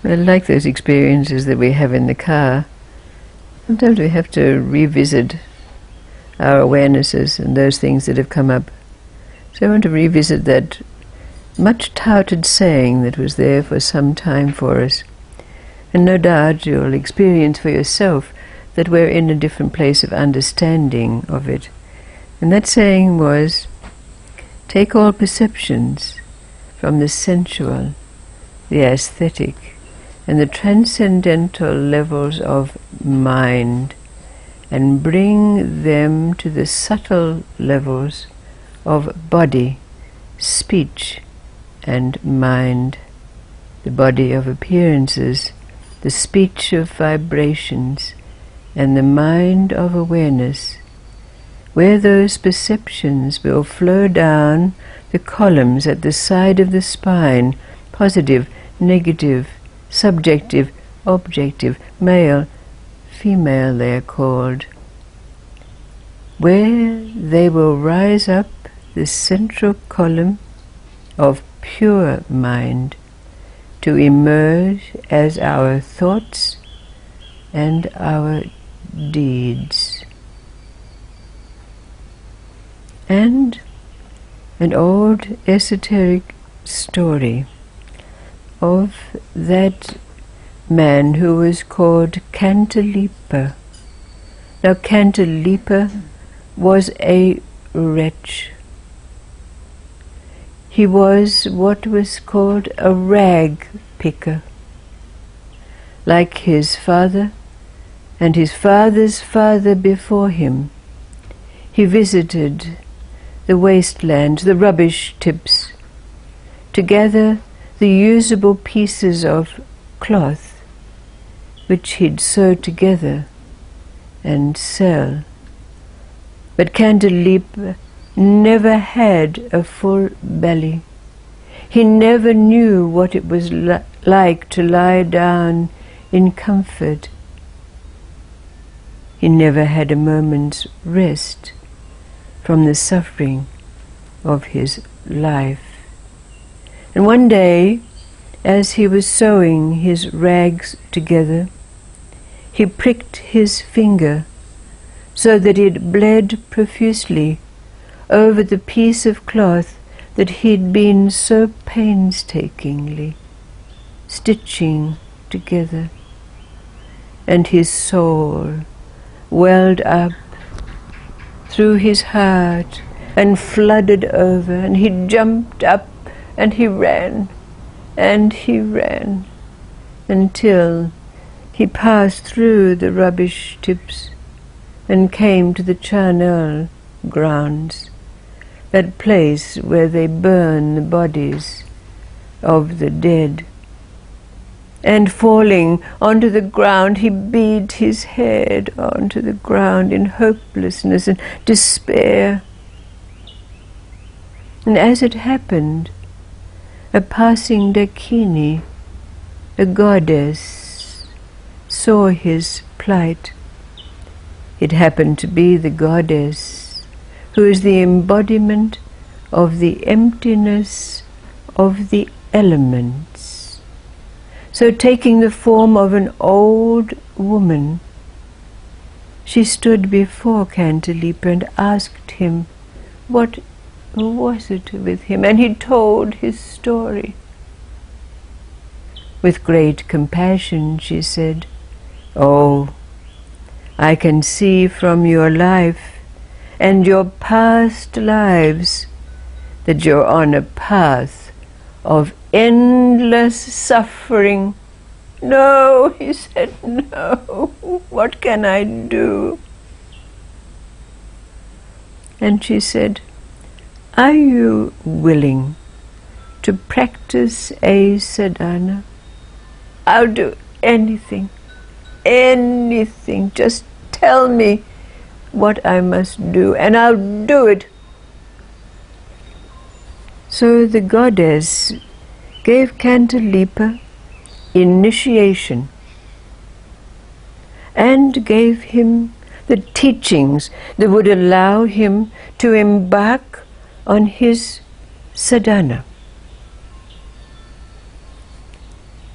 Well, like those experiences that we have in the car, sometimes we have to revisit our awarenesses and those things that have come up. So I want to revisit that much touted saying that was there for some time for us. And no doubt you'll experience for yourself that we're in a different place of understanding of it. And that saying was, take all perceptions from the sensual, the aesthetic, and the transcendental levels of mind, and bring them to the subtle levels of body, speech, and mind. The body of appearances, the speech of vibrations, and the mind of awareness, where those perceptions will flow down the columns at the side of the spine, positive, negative, subjective, objective, male, female they are called, where they will rise up the central column of pure mind to emerge as our thoughts and our deeds. And an old esoteric story of that man who was called Cantilipa. Now Cantilipa was a wretch. He was what was called a ragpicker. Like his father and his father's father before him, he visited the wasteland, the rubbish tips, to gather the usable pieces of cloth which he'd sew together and sell. But Cantilipa never had a full belly. He never knew what it was like to lie down in comfort. He never had a moment's rest from the suffering of his life. And one day, as he was sewing his rags together, he pricked his finger so that it bled profusely over the piece of cloth that he'd been so painstakingly stitching together. And his soul welled up through his heart and flooded over, and he jumped up and he ran until he passed through the rubbish tips and came to the charnel grounds, that place where they burn the bodies of the dead. And falling onto the ground, he beat his head onto the ground in hopelessness and despair. And as it happened, a passing Dakini, a goddess, saw his plight. It happened to be the goddess who is the embodiment of the emptiness of the elements. So taking the form of an old woman, she stood before Cantilipa and asked him what was it with him, and he told his story. With great compassion she said, "Oh, I can see from your life and your past lives that you're on a path of endless suffering." "No," he said, "no. What can I do?" And she said, "Are you willing to practice a sadhana?" "I'll do anything, anything. Just tell me what I must do, and I'll do it." So the goddess gave Cantilipa initiation and gave him the teachings that would allow him to embark on his sadhana.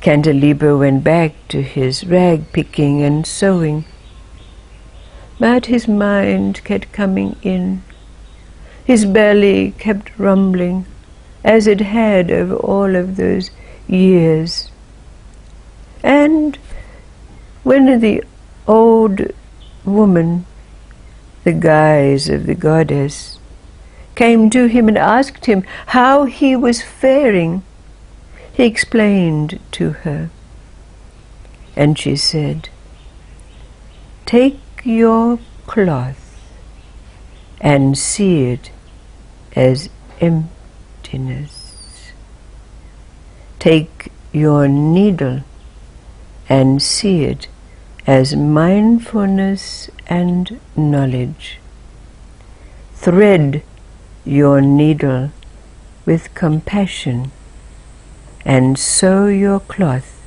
Cantilipa went back to his rag-picking and sewing, but his mind kept coming in. His belly kept rumbling, as it had over all of those years. And when the old woman, the guise of the goddess, came to him and asked him how he was faring, he explained to her. And she said, "Take your cloth and see it as emptiness. Take your needle and see it as mindfulness and knowledge. Thread your needle with compassion and sew your cloth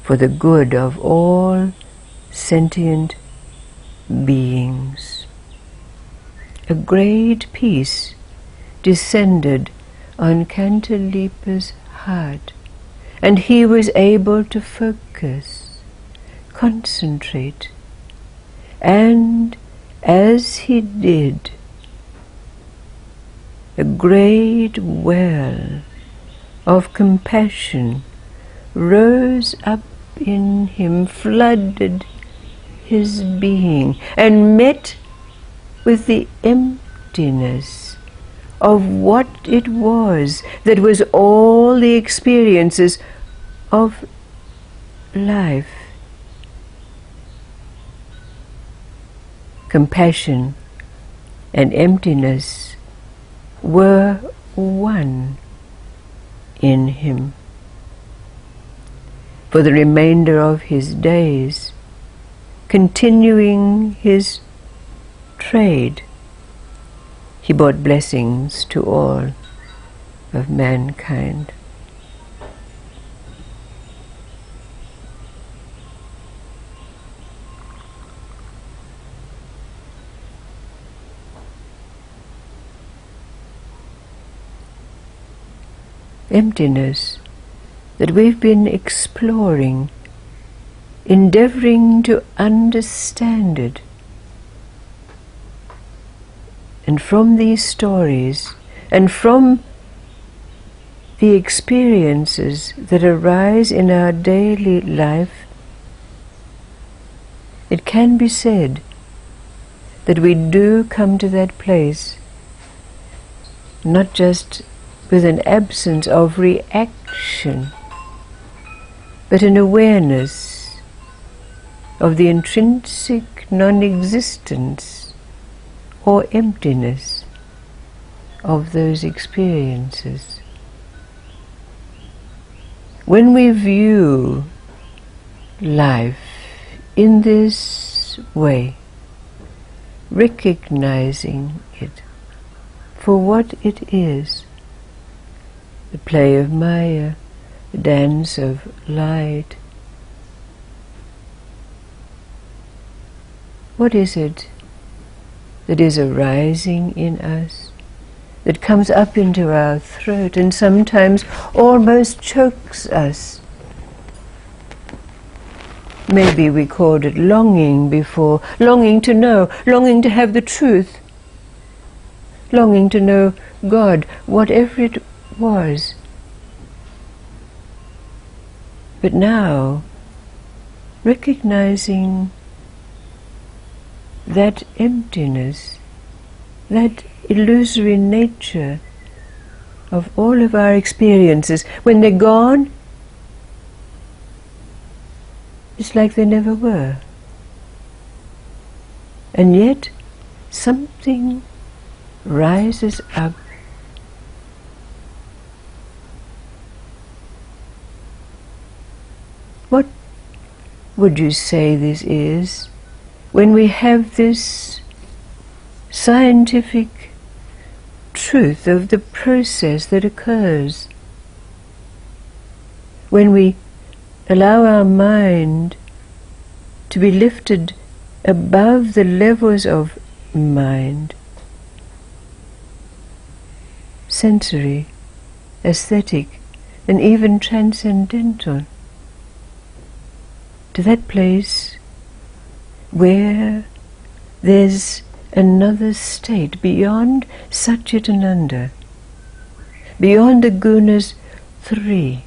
for the good of all sentient beings." A great peace descended on Cantilipa's heart, and he was able to focus, concentrate, and as he did, a great well of compassion rose up in him, flooded his being, and met with the emptiness of what it was that was all the experiences of life. Compassion and emptiness were one in him. For the remainder of his days, continuing his trade, he brought blessings to all of mankind. Emptiness that we've been exploring, endeavoring to understand it. And from these stories, and from the experiences that arise in our daily life, it can be said that we do come to that place, not just with an absence of reaction, but an awareness of the intrinsic non-existence or emptiness of those experiences. When we view life in this way, recognizing it for what it is, the play of Maya, the dance of light, what is it that is arising in us, that comes up into our throat and sometimes almost chokes us? Maybe we called it longing before, longing to know, longing to have the truth, longing to know God, whatever it was. But now, recognizing that emptiness, that illusory nature of all of our experiences, when they're gone, it's like they never were. And yet, something rises up. What would you say this is? When we have this scientific truth of the process that occurs, when we allow our mind to be lifted above the levels of mind, sensory, aesthetic, and even transcendental, to that place where there's another state beyond Satchitananda, beyond the gunas 3,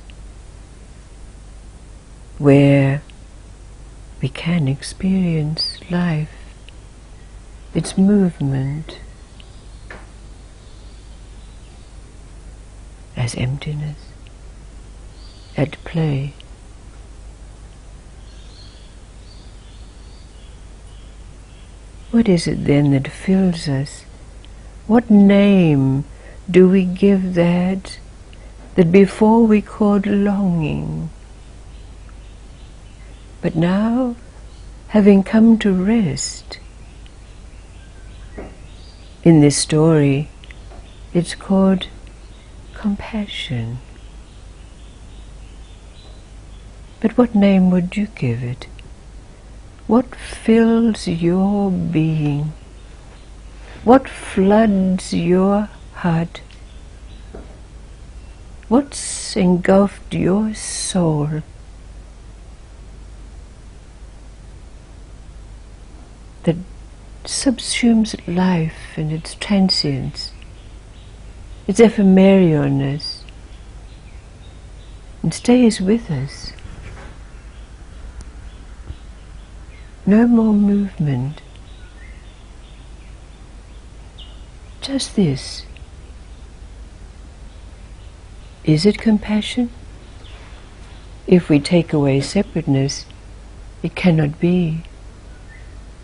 where we can experience life, its movement, as emptiness, at play. What is it then that fills us? What name do we give that before we called longing, but now, having come to rest in this story, it's called compassion. But what name would you give it? What fills your being? What floods your heart? What's engulfed your soul? That subsumes life and its transience, its ephemeralness, and stays with us. No more movement. Just this. Is it compassion? If we take away separateness, it cannot be,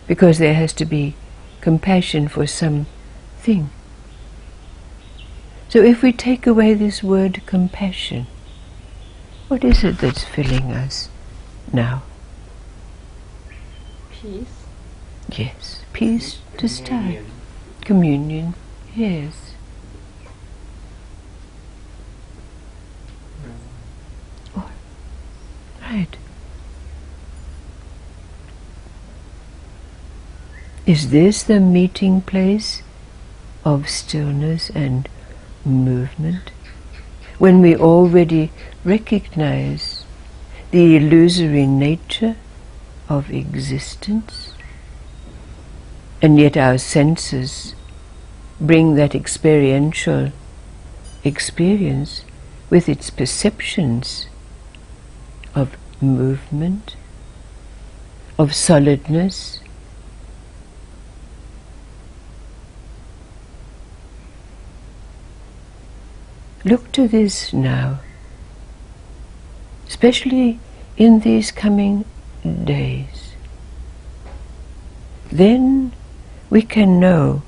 because there has to be compassion for something. So if we take away this word compassion, what is it that's filling us now? Peace. Yes, peace to start. Communion, yes. Oh, right. Is this the meeting place of stillness and movement, when we already recognize the illusory nature of existence, and yet our senses bring that experiential experience with its perceptions of movement, of solidness, look to this now, especially in these coming days. Then we can know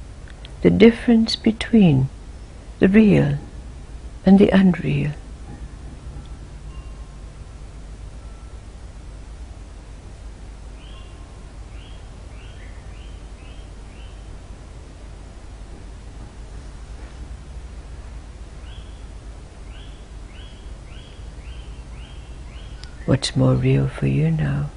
the difference between the real and the unreal. What's more real for you now?